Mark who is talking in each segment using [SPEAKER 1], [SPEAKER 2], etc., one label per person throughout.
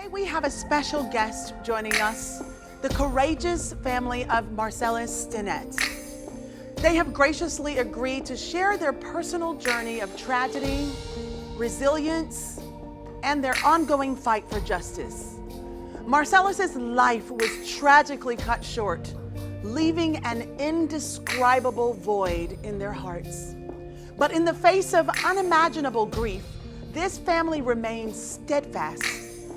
[SPEAKER 1] Today we have a special guest joining us, the courageous family of Marcellis Stinnette. They have graciously agreed to share their personal journey of tragedy, resilience, and their ongoing fight for justice. Marcellis's life was tragically cut short, leaving an indescribable void in their hearts. But in the face of unimaginable grief, this family remains steadfast,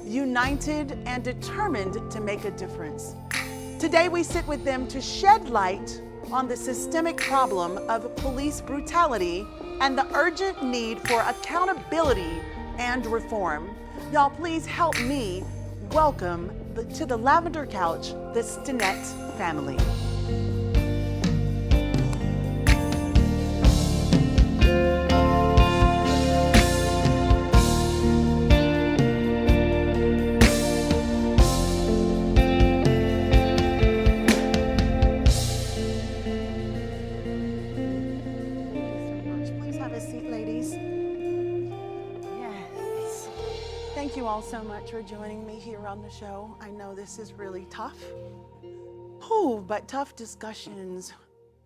[SPEAKER 1] united, and determined to make a difference. Today we sit with them to shed light on the systemic problem of police brutality and the urgent need for accountability and reform. Y'all, please help me welcome to the Lavender Couch, the Stinnette family. Thank you all so much for joining me here on the show. I know this is really tough. But tough discussions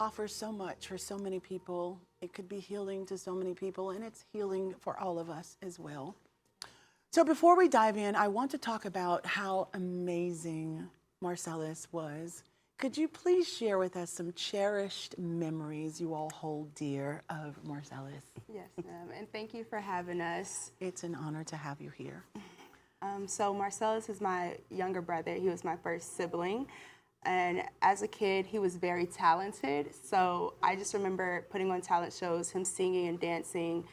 [SPEAKER 1] offer so much for so many people. It could be healing to so many people, and it's healing for all of us as well. So before we dive in, I want to talk about how amazing Marcellis was. Could you please share with us some cherished memories you all hold dear of Marcellis?
[SPEAKER 2] Yes, ma'am, and thank you for having us.
[SPEAKER 1] It's an honor to have you here.
[SPEAKER 2] So Marcellis is my younger brother. He was my first sibling. And as a kid, he was very talented. So I just remember putting on talent shows, him singing and dancing,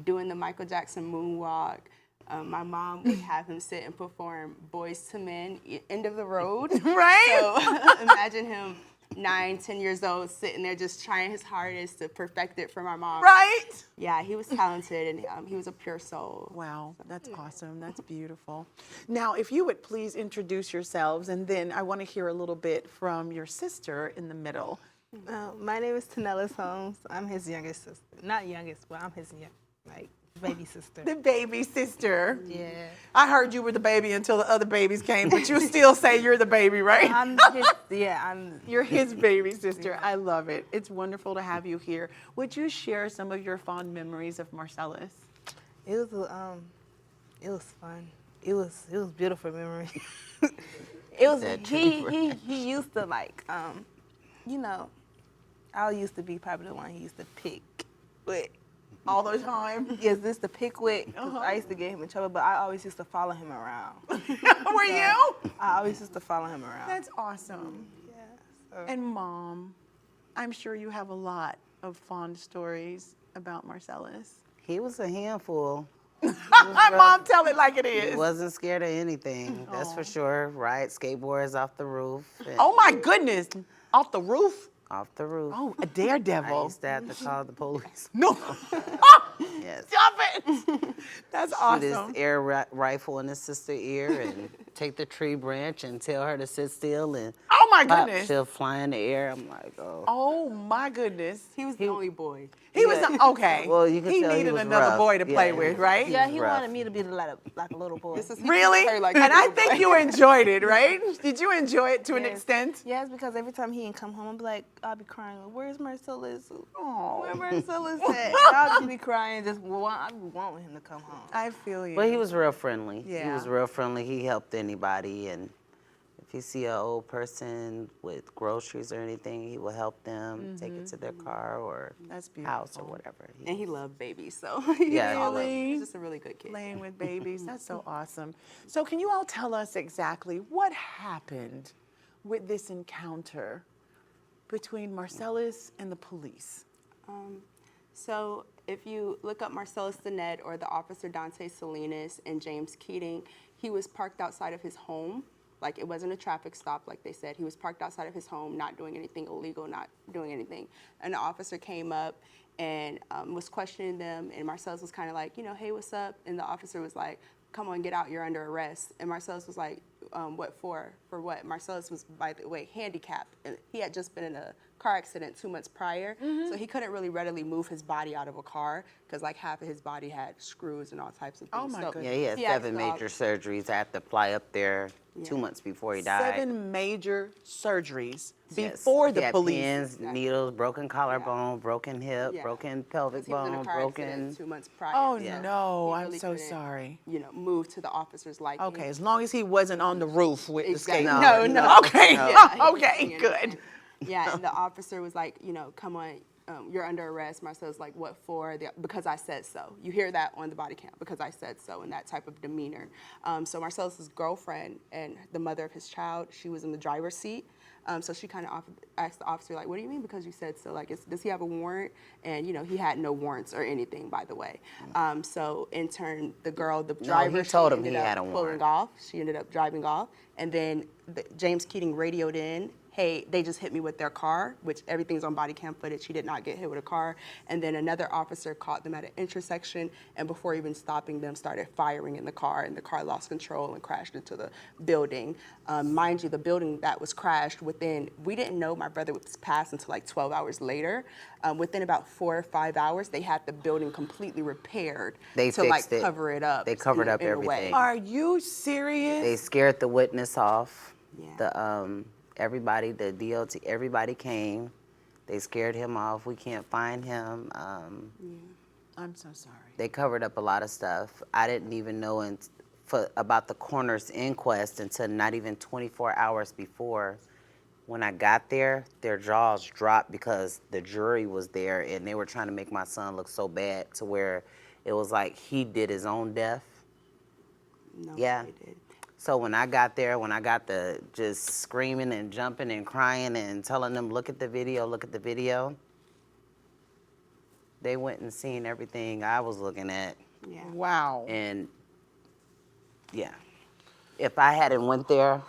[SPEAKER 2] doing the Michael Jackson moonwalk. My mom would have him sit and perform Boys to Men, End of the Road.
[SPEAKER 1] Right?
[SPEAKER 2] So imagine him 9, 10 years old, sitting there just trying his hardest to perfect it for my mom.
[SPEAKER 1] Right?
[SPEAKER 2] Yeah, he was talented, and he was a pure soul.
[SPEAKER 1] Wow, that's awesome. That's beautiful. Now, if you would please introduce yourselves, and then I want to hear a little bit from your sister in the middle.
[SPEAKER 3] My name is Tanellis Holmes. I'm his youngest sister. Not youngest, but I'm his baby sister.
[SPEAKER 1] The baby sister.
[SPEAKER 3] Yeah.
[SPEAKER 1] I heard you were the baby until the other babies came, but you still say you're the baby, right? You're his baby sister.
[SPEAKER 3] Yeah.
[SPEAKER 1] I love it. It's wonderful to have you here. Would you share some of your fond memories of Marcellis?
[SPEAKER 3] It was fun. It was beautiful memory. He used to I used to be probably the one he used to pick with.
[SPEAKER 1] All the time?
[SPEAKER 3] Yes, this to pick with. 'Cause I used to get him in trouble, but I always used to follow him around.
[SPEAKER 1] Were you?
[SPEAKER 3] I always used to follow him around.
[SPEAKER 1] That's awesome.
[SPEAKER 3] Yeah. So.
[SPEAKER 1] And Mom, I'm sure you have a lot of fond stories about Marcellis.
[SPEAKER 4] He was a handful.
[SPEAKER 1] Mom, tell it like it is.
[SPEAKER 4] He wasn't scared of anything, that's for sure. Right, skateboards off the roof.
[SPEAKER 1] Oh my goodness, off the roof?
[SPEAKER 4] Off the roof.
[SPEAKER 1] Oh, a daredevil.
[SPEAKER 4] I used to have to call the police.
[SPEAKER 1] No.
[SPEAKER 4] Yes.
[SPEAKER 1] Stop it. That's awesome.
[SPEAKER 4] Shoot his air rifle in his sister's ear and take the tree branch and tell her to sit still and
[SPEAKER 1] Oh my
[SPEAKER 4] pop,
[SPEAKER 1] goodness.
[SPEAKER 4] she'll fly in the air. I'm like, oh.
[SPEAKER 1] Oh my goodness.
[SPEAKER 2] He was the only boy.
[SPEAKER 1] He was okay.
[SPEAKER 4] Well, you could
[SPEAKER 1] he
[SPEAKER 4] tell he
[SPEAKER 1] needed
[SPEAKER 4] was
[SPEAKER 1] another
[SPEAKER 4] rough.
[SPEAKER 1] boy to play
[SPEAKER 4] Yeah,
[SPEAKER 1] with, right?
[SPEAKER 3] Yeah, he
[SPEAKER 4] rough.
[SPEAKER 3] wanted me to be like a little boy.
[SPEAKER 1] Really?
[SPEAKER 2] Like
[SPEAKER 1] and
[SPEAKER 2] a
[SPEAKER 1] I
[SPEAKER 2] little
[SPEAKER 1] think
[SPEAKER 2] boy.
[SPEAKER 1] you enjoyed it, right? Did you enjoy it to an extent?
[SPEAKER 3] Yes, because every time he didn't come home, I'll be crying. Where's Marcellis?
[SPEAKER 1] Oh.
[SPEAKER 3] Where Marcellis at? I'll just be crying. I'd be wanting him to come home.
[SPEAKER 1] I feel you.
[SPEAKER 4] But he was real friendly.
[SPEAKER 1] Yeah.
[SPEAKER 4] He was real friendly. He helped anybody. And if you see an old person with groceries or anything, he will help them take it to their car or
[SPEAKER 1] That's beautiful.
[SPEAKER 4] house or whatever.
[SPEAKER 2] And he loved babies, so
[SPEAKER 4] Yeah,
[SPEAKER 2] he's just a really good kid.
[SPEAKER 1] Playing with babies. That's so awesome. So can you all tell us exactly what happened with this encounter between Marcellis and the police?
[SPEAKER 2] So if you look up Marcellis Stinnette or the officer Dante Salinas and James Keating, he was parked outside of his home. Like, it wasn't a traffic stop, like they said. He was parked outside of his home, not doing anything illegal, not doing anything. And the officer came up and was questioning them, and Marcellis was kind of like, hey, what's up? And the officer was like, come on, get out, you're under arrest. And Marcellis was like, what for? For what? Marcellis was, by the way, handicapped. And he had just been in a car accident 2 months prior, so he couldn't really readily move his body out of a car because like half of his body had screws and all types of things.
[SPEAKER 1] Oh my goodness.
[SPEAKER 4] Yeah, he had 7 major surgeries. I had to fly up there 2 months before he died.
[SPEAKER 1] 7 major surgeries
[SPEAKER 4] Yes.
[SPEAKER 1] before
[SPEAKER 4] He
[SPEAKER 1] the
[SPEAKER 4] had
[SPEAKER 1] police.
[SPEAKER 4] pins, needles, broken collarbone, broken hip, broken pelvic
[SPEAKER 2] He was in a
[SPEAKER 4] bone,
[SPEAKER 2] car
[SPEAKER 4] broken.
[SPEAKER 2] accident 2 months prior.
[SPEAKER 1] Oh
[SPEAKER 2] so
[SPEAKER 1] no,
[SPEAKER 2] he
[SPEAKER 1] I'm
[SPEAKER 2] really
[SPEAKER 1] so
[SPEAKER 2] couldn't,
[SPEAKER 1] sorry.
[SPEAKER 2] You know, move to the officer's liking.
[SPEAKER 1] Okay, as long as he wasn't on the roof with
[SPEAKER 2] Exactly.
[SPEAKER 1] the skate.
[SPEAKER 2] No.
[SPEAKER 1] Okay,
[SPEAKER 2] Yeah,
[SPEAKER 1] okay,
[SPEAKER 2] you
[SPEAKER 1] good.
[SPEAKER 2] understand. Yeah, and the officer was like, you know, come on, you're under arrest. Marcel's like, what for? Because I said so. You hear that on the body cam, because I said so, and that type of demeanor. So Marcellis' girlfriend and the mother of his child, she was in the driver's seat. So she kind of asked the officer, like, what do you mean because you said so? Like, does he have a warrant? And, you know, he had no warrants or anything, by the way. So in turn, the girl, the driver,
[SPEAKER 4] he told
[SPEAKER 2] she
[SPEAKER 4] him he
[SPEAKER 2] ended up
[SPEAKER 4] had a
[SPEAKER 2] pulling
[SPEAKER 4] warrant.
[SPEAKER 2] off. She ended up driving off. And then James Keating radioed in, hey, they just hit me with their car, which everything's on body cam footage. He did not get hit with a car. And then another officer caught them at an intersection, and before even stopping them, started firing in the car, and the car lost control and crashed into the building. Mind you, the building that was crashed within, we didn't know my brother was passed until like 12 hours later. Within about 4 or 5 hours, they had the building completely repaired
[SPEAKER 4] They
[SPEAKER 2] to like
[SPEAKER 4] fixed it.
[SPEAKER 2] cover it up.
[SPEAKER 4] They covered up
[SPEAKER 2] in a way.
[SPEAKER 4] everything.
[SPEAKER 1] Are you serious?
[SPEAKER 4] They scared the witness off.
[SPEAKER 2] Yeah.
[SPEAKER 4] The everybody, the DOT, everybody came. They scared him off. We can't find him.
[SPEAKER 1] I'm so sorry.
[SPEAKER 4] They covered up a lot of stuff. I didn't even know about the coroner's inquest until not even 24 hours before. When I got there, their jaws dropped because the jury was there and they were trying to make my son look so bad to where it was like he did his own death.
[SPEAKER 2] No,
[SPEAKER 4] Yeah.
[SPEAKER 2] they did.
[SPEAKER 4] So when I got there, when I got the just screaming and jumping and crying and telling them, look at the video, they went and seen everything I was looking at.
[SPEAKER 2] Yeah.
[SPEAKER 1] Wow.
[SPEAKER 4] And yeah, if I hadn't went there,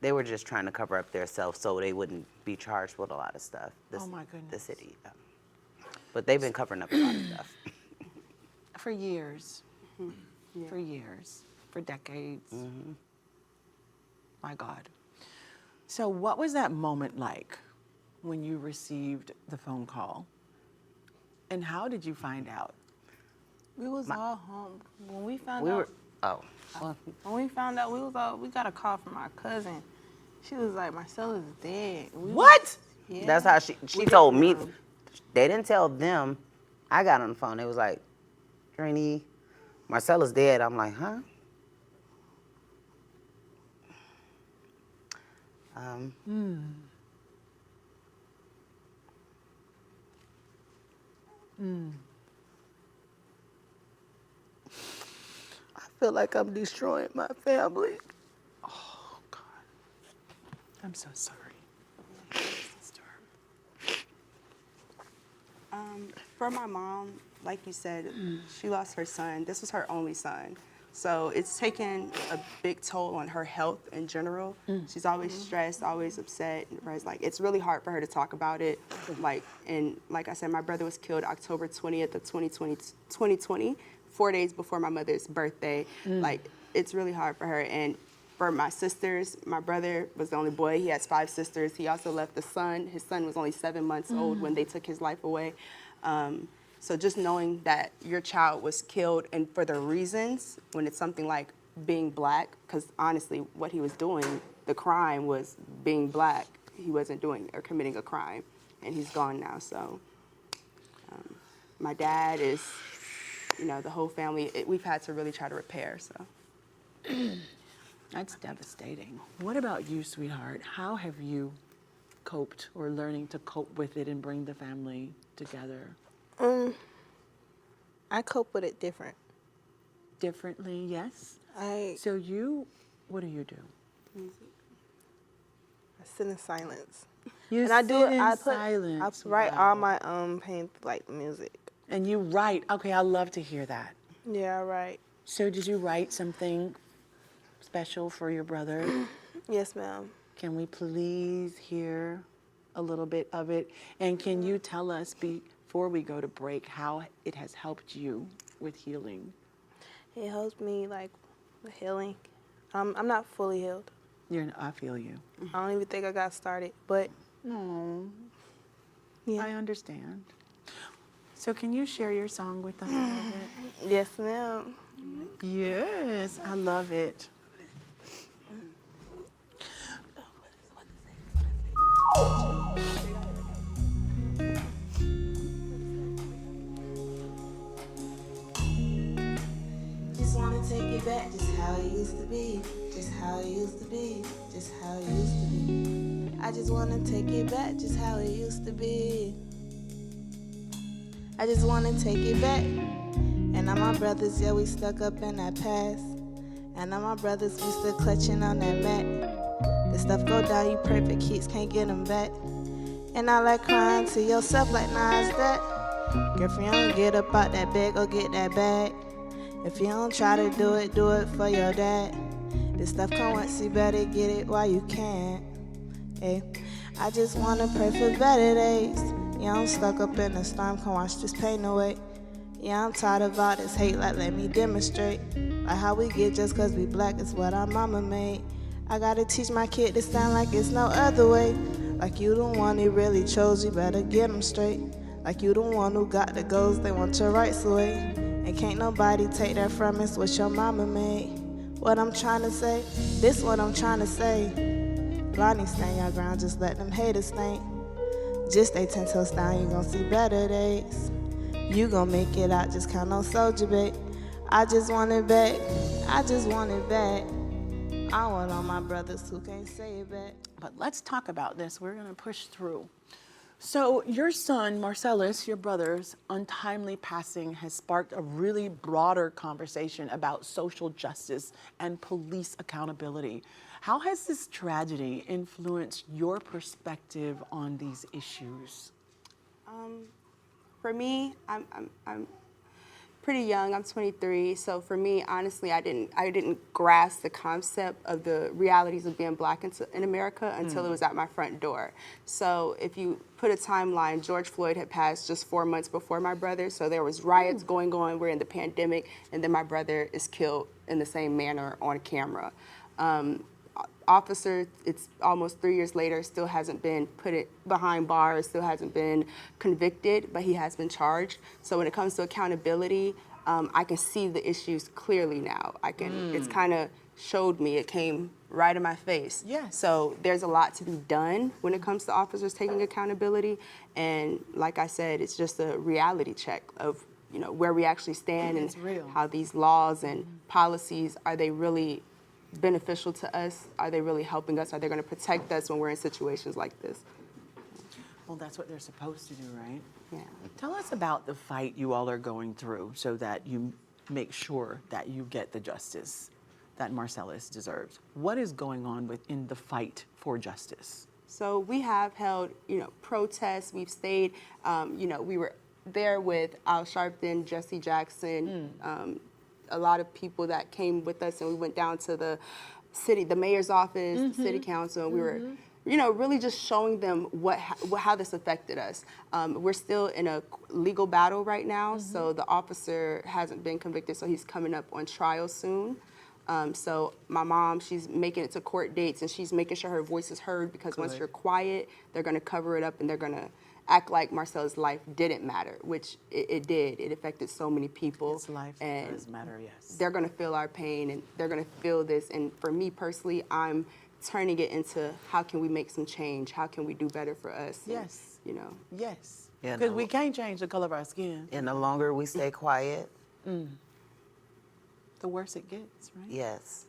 [SPEAKER 4] they were just trying to cover up themselves so they wouldn't be charged with a lot of stuff.
[SPEAKER 1] Oh my goodness.
[SPEAKER 4] The city. But they've been covering up a lot of stuff.
[SPEAKER 1] For years.
[SPEAKER 2] Yeah.
[SPEAKER 1] For years. For decades. My God. So what was that moment like when you received the phone call? And how did you find out?
[SPEAKER 3] We was all home when we found
[SPEAKER 4] We
[SPEAKER 3] out.
[SPEAKER 4] were, oh, well,
[SPEAKER 3] When we found out, we got a call from our cousin. She was like, Marcel is dead.
[SPEAKER 1] What?
[SPEAKER 3] Yeah.
[SPEAKER 4] that's how she told me. They didn't tell them. I got on the phone. They was like, Trini, Marcella's dead. I'm like, huh? I feel like I'm destroying my family.
[SPEAKER 1] Oh, God. I'm so sorry. Sister.
[SPEAKER 2] For my mom, like you said, she lost her son. This was her only son. So it's taken a big toll on her health in general. She's always stressed, always upset. It's really hard for her to talk about it. Like I said, my brother was killed October 20th of 2020, 4 days before my mother's birthday. Like, it's really hard for her. And for my sisters, my brother was the only boy. He has 5 sisters. He also left a son. His son was only 7 months old when they took his life away. So just knowing that your child was killed and for the reasons, when it's something like being black, because honestly, what he was doing, the crime was being black. He wasn't doing or committing a crime, and he's gone now. So my dad is, the whole family, we've had to really try to repair, so.
[SPEAKER 1] That's devastating. What about you, sweetheart? How have you coped or learning to cope with it and bring the family together?
[SPEAKER 3] I cope with it different.
[SPEAKER 1] Differently, yes?
[SPEAKER 3] I
[SPEAKER 1] So what do you do?
[SPEAKER 3] sit in silence.
[SPEAKER 1] You
[SPEAKER 3] And I do
[SPEAKER 1] sit in
[SPEAKER 3] I
[SPEAKER 1] silence.
[SPEAKER 3] write
[SPEAKER 1] Wow.
[SPEAKER 3] all my pain like music.
[SPEAKER 1] And you write. Okay, I love to hear that.
[SPEAKER 3] Yeah, I write.
[SPEAKER 1] So did you write something special for your brother?
[SPEAKER 3] Yes, ma'am.
[SPEAKER 1] Can we please hear a little bit of it? And can you tell us before we go to break how it has helped you with healing?
[SPEAKER 3] It helps me like with healing. I'm not fully healed.
[SPEAKER 1] I feel you.
[SPEAKER 3] I don't even think I got started, but
[SPEAKER 1] Oh,
[SPEAKER 3] yeah.
[SPEAKER 1] I understand. So can you share your song with us a little bit?
[SPEAKER 3] Yes, ma'am.
[SPEAKER 1] Yes, I love it.
[SPEAKER 5] Just wanna take it back, just how it used to be, just how it used to be, just how it used to be. I just wanna take it back, just how it used to be. I just wanna take it back. And all my brothers, yeah, we stuck up in that past. And all my brothers, we still clutching on that mat. The stuff go down, you perfect kids can't get them back. And I like crying to yourself like, nah, it's that. Girlfriend, you don't get up out that bed, go get that bag. If you don't try to do it for your dad. This stuff come once, you better get it while you can. Hey, I just wanna pray for better days. Yeah, I'm stuck up in the storm, come watch this pain away. Yeah, I'm tired of all this hate, like let me demonstrate. Like how we get just cause we black is what our mama made. I gotta teach my kid to stand like it's no other way. Like you the one he really chose, you better get him straight. Like you the one who got the goals, they want your rights away. And can't nobody take that from us, what your mama made. What I'm trying to say, this what I'm trying to say. Lonnie, stand your ground, just let them haters think. Just stay 10 toes down, you gon' see better days. You gon' make it out, just count on soldier bait. I just want it back, I just want it back. I want all my brothers who can't say it back.
[SPEAKER 1] But let's talk about this. We're going to push through. So your son, Marcellis, your brother's untimely passing has sparked a really broader conversation about social justice and police accountability. How has this tragedy influenced your perspective on these issues?
[SPEAKER 2] For me, I'm pretty young. I'm 23, so for me, honestly, I didn't grasp the concept of the realities of being black in America until it was at my front door. So if you put a timeline, George Floyd had passed just 4 months before my brother, so there was riots going on. We're in the pandemic, and then my brother is killed in the same manner on camera. Officer, it's almost 3 years later, still hasn't been put behind bars, still hasn't been convicted, but he has been charged. So when it comes to accountability, I can see the issues clearly now. It's kind of showed me, it came right in my face.
[SPEAKER 1] Yes.
[SPEAKER 2] So there's a lot to be done when it comes to officers taking accountability. And like I said, it's just a reality check of where we actually stand and how these laws and policies, are they really beneficial to us? Are they really helping us? Are they going to protect us when we're in situations like this?
[SPEAKER 1] Well, that's what they're supposed to do, right?
[SPEAKER 2] Yeah.
[SPEAKER 1] Tell us about the fight you all are going through so that you make sure that you get the justice that Marcellis deserves. What is going on within the fight for justice?
[SPEAKER 2] So we have held, protests. We've stayed, we were there with Al Sharpton, Jesse Jackson, a lot of people that came with us, and we went down to the mayor's office, the city council, and we were, really just showing them how this affected us. We're still in a legal battle right now, so the officer hasn't been convicted, so he's coming up on trial soon. So my mom, she's making it to court dates, and she's making sure her voice is heard, because once you're quiet, they're going to cover it up, and they're going to act like Marcel's life didn't matter, which it did. It affected so many people.
[SPEAKER 1] His life does matter, yes.
[SPEAKER 2] They're going to feel our pain, and they're going to feel this. And for me personally, I'm turning it into, how can we make some change? How can we do better for us?
[SPEAKER 1] Yes.
[SPEAKER 2] And,
[SPEAKER 1] Yes.
[SPEAKER 4] Yeah,
[SPEAKER 1] Because
[SPEAKER 4] no.
[SPEAKER 1] we can't change the color of our skin.
[SPEAKER 4] And the longer we stay quiet,
[SPEAKER 1] The worse it gets, right?
[SPEAKER 4] yes.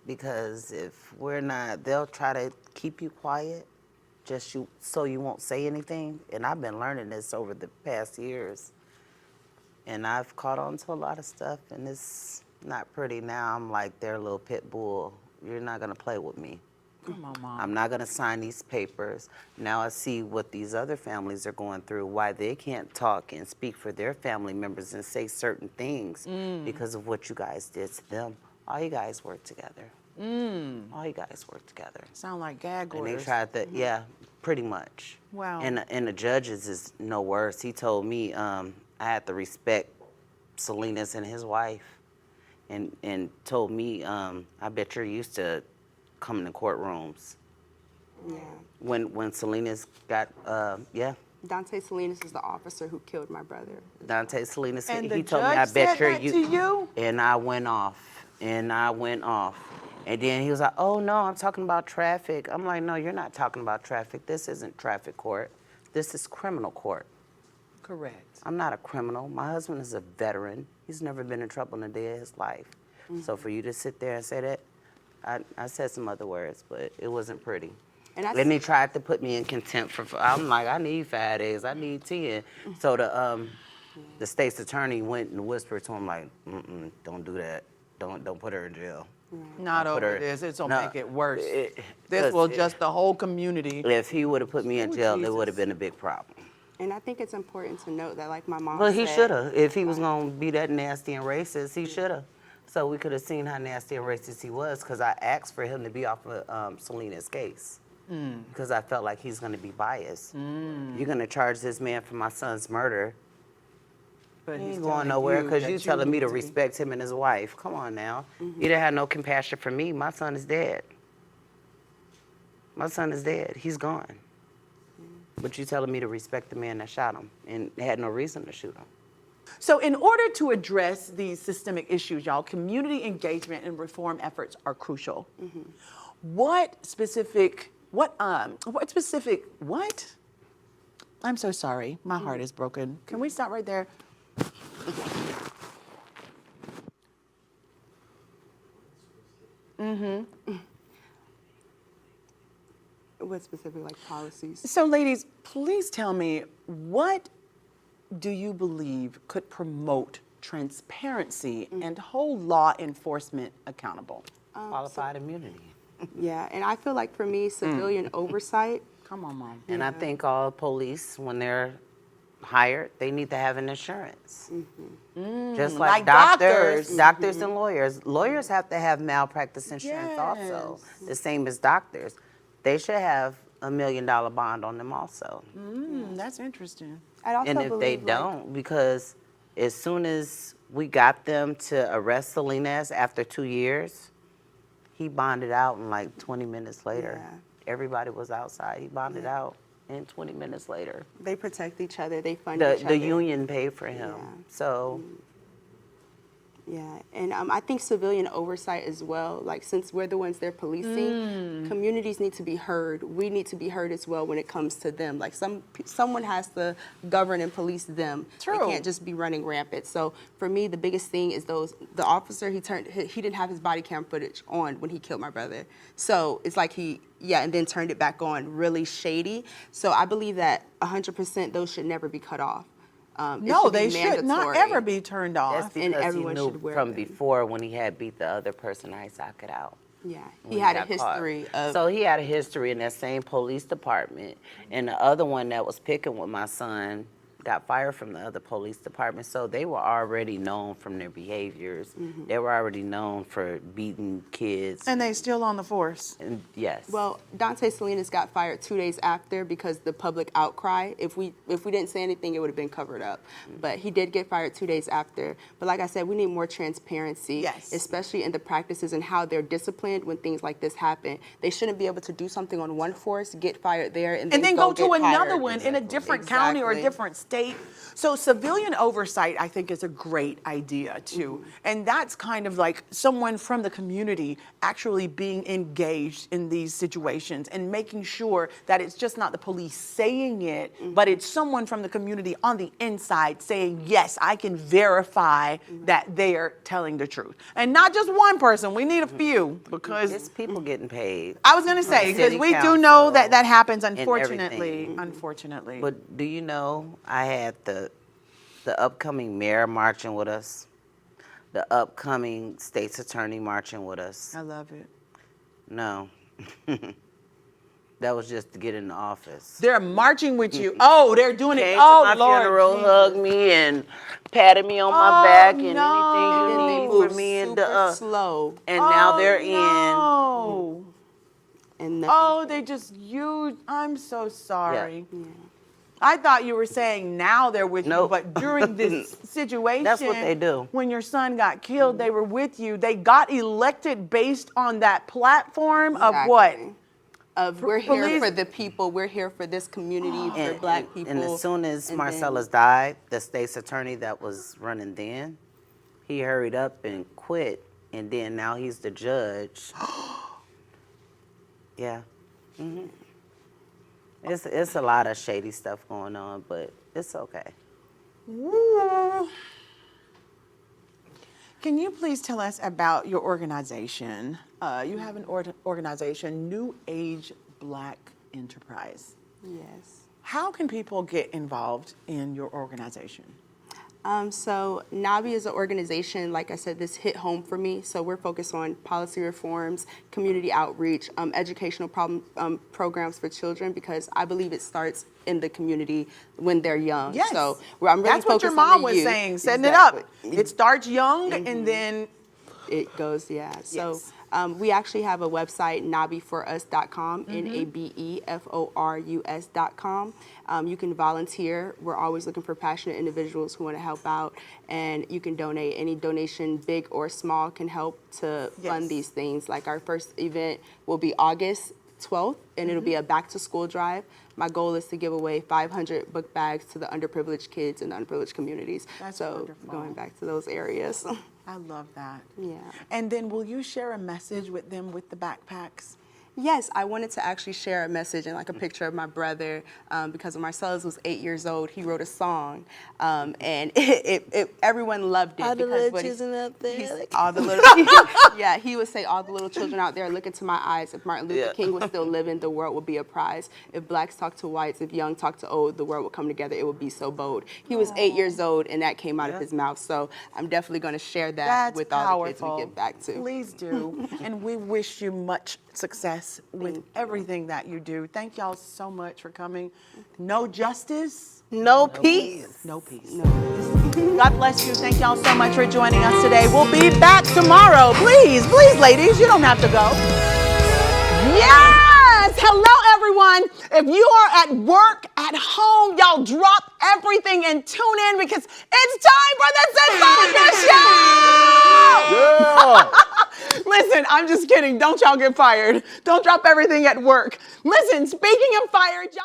[SPEAKER 4] Because if we're not, they'll try to keep you quiet so you won't say anything. And I've been learning this over the past years. And I've caught on to a lot of stuff, and it's not pretty now. I'm like their little pit bull. You're not going to play with me.
[SPEAKER 1] Come on, Mom.
[SPEAKER 4] I'm not going to sign these papers. Now I see what these other families are going through, why they can't talk and speak for their family members and say certain things because of what you guys did to them. All you guys work together. All you guys work together.
[SPEAKER 1] Sound like gag
[SPEAKER 4] And
[SPEAKER 1] orders.
[SPEAKER 4] they tried to, yeah, pretty much.
[SPEAKER 1] Wow.
[SPEAKER 4] And the judges is no worse. He told me I had to respect Salinas and his wife, and told me, I bet you're used to coming to courtrooms.
[SPEAKER 2] Yeah.
[SPEAKER 4] When Salinas got, yeah.
[SPEAKER 2] Dante Salinas is the officer who killed my brother.
[SPEAKER 4] Dante Salinas,
[SPEAKER 1] And
[SPEAKER 4] he
[SPEAKER 1] the
[SPEAKER 4] told me, I
[SPEAKER 1] judge
[SPEAKER 4] bet
[SPEAKER 1] said
[SPEAKER 4] you're
[SPEAKER 1] that to you?
[SPEAKER 4] And I went off, and I went off. And then he was like, oh no, I'm talking about traffic. I'm like, no, you're not talking about traffic. This isn't traffic court. This is criminal court.
[SPEAKER 1] Correct.
[SPEAKER 4] I'm not a criminal. My husband is a veteran. He's never been in trouble in a day of his life. So for you to sit there and say that, I said some other words, but it wasn't pretty. And he tried to put me in contempt for. I'm like, I need 5 days. I need 10. So the state's attorney went and whispered to him like, don't do that. Don't put her in jail.
[SPEAKER 1] Not
[SPEAKER 4] Don't put
[SPEAKER 1] over
[SPEAKER 4] her-
[SPEAKER 1] this. It's going
[SPEAKER 4] No,
[SPEAKER 1] to make it worse. This
[SPEAKER 4] 'cause
[SPEAKER 1] will just the whole community.
[SPEAKER 4] If he would have put me in
[SPEAKER 1] Oh,
[SPEAKER 4] jail, it
[SPEAKER 1] Jesus.
[SPEAKER 4] would have been a big problem.
[SPEAKER 2] And I think it's important to note that, like my mom
[SPEAKER 4] Well, he
[SPEAKER 2] said,
[SPEAKER 4] should have. If he was going to be that nasty and racist, he should have. So we could have seen how nasty and racist he was, because I asked for him to be off of Salinas' case. Because I felt like he's going to be biased. You're going to charge this man for my son's murder.
[SPEAKER 1] But
[SPEAKER 4] He
[SPEAKER 1] he's
[SPEAKER 4] ain't going
[SPEAKER 1] telling
[SPEAKER 4] nowhere
[SPEAKER 1] you
[SPEAKER 4] because
[SPEAKER 1] that
[SPEAKER 4] you telling me
[SPEAKER 1] need
[SPEAKER 4] to
[SPEAKER 1] be-
[SPEAKER 4] respect him and his wife. Come on now. You didn't have no compassion for me. My son is dead. My son is dead. He's gone. But you telling me to respect the man that shot him and had no reason to shoot him.
[SPEAKER 1] So in order to address these systemic issues, y'all, community engagement and reform efforts are crucial. What? I'm so sorry. My heart is broken. Can we stop right there?
[SPEAKER 2] what specific like policies?
[SPEAKER 1] So ladies, please tell me, what do you believe could promote transparency and hold law enforcement accountable?
[SPEAKER 4] Qualified immunity.
[SPEAKER 2] Yeah, and I feel like for me, civilian oversight.
[SPEAKER 1] Come on, Mom.
[SPEAKER 4] And I think all police, when they're hired, they need to have an insurance. Just
[SPEAKER 1] like
[SPEAKER 4] like,
[SPEAKER 1] doctors.
[SPEAKER 4] doctors and lawyers. Lawyers have to have malpractice insurance also,
[SPEAKER 1] Yes.
[SPEAKER 4] the same as doctors. They should have $1 million bond on them also.
[SPEAKER 1] That's interesting.
[SPEAKER 2] I'd also
[SPEAKER 4] And if they
[SPEAKER 2] believe, like,
[SPEAKER 4] don't, because as soon as we got them to arrest Salinas after 2 years, he bonded out in like 20 minutes later.
[SPEAKER 2] Yeah.
[SPEAKER 4] Everybody was outside. He bonded out in 20 minutes later.
[SPEAKER 2] they protect each other, they fund each other.
[SPEAKER 4] The union paid for him.
[SPEAKER 2] Yeah.
[SPEAKER 4] So
[SPEAKER 2] Yeah, and I think civilian oversight as well. Like, since we're the ones they're policing, communities need to be heard. We need to be heard as well when it comes to them. Like, someone has to govern and police them.
[SPEAKER 1] True.
[SPEAKER 2] They can't just be running rampant. So for me, the biggest thing is the officer, he didn't have his body cam footage on when he killed my brother. So it's like and then turned it back on, really shady. So I believe that 100% those should never be cut off.
[SPEAKER 1] No, they should not ever be turned
[SPEAKER 4] that's
[SPEAKER 1] off.
[SPEAKER 2] and
[SPEAKER 4] because he
[SPEAKER 2] everyone
[SPEAKER 4] knew
[SPEAKER 2] should wear
[SPEAKER 4] from
[SPEAKER 2] them.
[SPEAKER 4] before when he had beat the other person, I socket out.
[SPEAKER 2] Yeah,
[SPEAKER 4] when
[SPEAKER 2] he had a
[SPEAKER 4] got caught.
[SPEAKER 2] history of.
[SPEAKER 4] So he had a history in that same police department. And the other one that was picking with my son got fired from the other police department. So they were already known from their behaviors. They were already known for beating kids.
[SPEAKER 1] And they still on the force.
[SPEAKER 4] And yes.
[SPEAKER 2] Well, Dante Salinas got fired 2 days after because the public outcry. If we didn't say anything, it would have been covered up. But he did get fired 2 days after. But like I said, we need more transparency,
[SPEAKER 1] Yes.
[SPEAKER 2] especially in the practices and how they're disciplined when things like this happen. They shouldn't be able to do something on one force, get fired there, and
[SPEAKER 1] And then go to
[SPEAKER 2] get
[SPEAKER 1] another
[SPEAKER 2] hired.
[SPEAKER 1] one in a different county or a
[SPEAKER 2] Exactly.
[SPEAKER 1] different state. So civilian oversight, I think, is a great idea too. And that's kind of like someone from the community actually being engaged in these situations and making sure that it's just not the police saying it, but it's someone from the community on the inside saying, yes, I can verify that they are telling the truth. And not just one person, we need a few, because
[SPEAKER 4] it's people getting paid.
[SPEAKER 1] I was gonna say, because
[SPEAKER 4] City
[SPEAKER 1] we do know that
[SPEAKER 4] council
[SPEAKER 1] that happens,
[SPEAKER 4] and
[SPEAKER 1] unfortunately.
[SPEAKER 4] everything.
[SPEAKER 1] Unfortunately.
[SPEAKER 4] But do you know I had the upcoming mayor marching with us, the upcoming state's attorney marching with us?
[SPEAKER 1] I love it.
[SPEAKER 4] No. That was just to get in the office.
[SPEAKER 1] They're marching with you. Oh, they're doing it.
[SPEAKER 4] Came
[SPEAKER 1] Oh,
[SPEAKER 4] to my
[SPEAKER 1] Lord.
[SPEAKER 4] funeral,
[SPEAKER 1] Jesus.
[SPEAKER 4] hugged me, and patted me on my
[SPEAKER 1] Oh,
[SPEAKER 4] back, and
[SPEAKER 1] no.
[SPEAKER 2] And
[SPEAKER 4] anything
[SPEAKER 2] they
[SPEAKER 4] you
[SPEAKER 2] move
[SPEAKER 4] need for me. And
[SPEAKER 2] super slow.
[SPEAKER 4] now they're in.
[SPEAKER 1] Oh,
[SPEAKER 2] And
[SPEAKER 1] oh, they just used. I'm so sorry. I thought you were saying now they're with you,
[SPEAKER 4] Nope.
[SPEAKER 1] but during this situation,
[SPEAKER 4] That's what they do.
[SPEAKER 1] When your son got killed, they were with you. They got elected based on that platform of what?
[SPEAKER 2] Exactly. Of we're here for the people, we're here for this community, for Black people.
[SPEAKER 4] And as soon as
[SPEAKER 2] And
[SPEAKER 4] Marcellis died, the state's attorney that was running then, he hurried up and quit, and then now he's the judge. Yeah. It's a lot of shady stuff going on, but it's okay.
[SPEAKER 1] Ooh. Can you please tell us about your organization? You have an organization, New Age Black Enterprise.
[SPEAKER 2] Yes.
[SPEAKER 1] How can people get involved in your organization?
[SPEAKER 2] So NABI is an organization, like I said, this hit home for me. So we're focused on policy reforms, community outreach, educational programs for children, because I believe it starts in the community when they're young.
[SPEAKER 1] Yes.
[SPEAKER 2] So I'm really
[SPEAKER 1] That's what your
[SPEAKER 2] focused
[SPEAKER 1] mom
[SPEAKER 2] on the
[SPEAKER 1] was
[SPEAKER 2] youth.
[SPEAKER 1] saying, setting
[SPEAKER 2] Exactly.
[SPEAKER 1] it up. It starts young and then
[SPEAKER 2] It goes, yeah. So
[SPEAKER 1] Yes.
[SPEAKER 2] we actually have a website, nabeforus.com, NABEFORUS.com. You can volunteer. We're always looking for passionate individuals who want to help out, and you can donate. Any donation, big or small, can help to fund
[SPEAKER 1] Yes.
[SPEAKER 2] these things. Like our first event will be August 12th, and it'll be a back-to-school drive. My goal is to give away 500 book bags to the underprivileged kids in the underprivileged communities.
[SPEAKER 1] That's
[SPEAKER 2] so
[SPEAKER 1] wonderful.
[SPEAKER 2] going back to those areas.
[SPEAKER 1] I love that.
[SPEAKER 2] Yeah.
[SPEAKER 1] And then will you share a message with them with the backpacks?
[SPEAKER 2] Yes, I wanted to actually share a message and like a picture of my brother, because when Marcellis was 8 years old, he wrote a song, and everyone loved it.
[SPEAKER 5] All the
[SPEAKER 2] because
[SPEAKER 5] little
[SPEAKER 2] what he-
[SPEAKER 5] children out there.
[SPEAKER 2] he's- all the little, yeah, he would say, all the little children out there, look into my eyes. If Martin Luther King was still living, the world would be a prize. If blacks talk to whites, if young talk to old, the world would come together. It would be so bold. He was 8 years old, and that came out of his mouth. So I'm definitely going to share that
[SPEAKER 1] That's
[SPEAKER 2] with all
[SPEAKER 1] powerful.
[SPEAKER 2] the kids we get back to.
[SPEAKER 1] Please do. And we wish you much success with everything that you do. Thank y'all so much for coming. No justice,
[SPEAKER 5] No peace.
[SPEAKER 1] no peace. God bless you. Thank y'all so much for joining us today. We'll be back tomorrow. Please, ladies, you don't have to go. Yes! Hello, everyone. If you are at work, at home, y'all drop everything and tune in because it's time for the Sisaundra Show!
[SPEAKER 6] Yeah.
[SPEAKER 1] Listen, I'm just kidding. Don't y'all get fired. Don't drop everything at work. Listen, speaking of fired, y'all.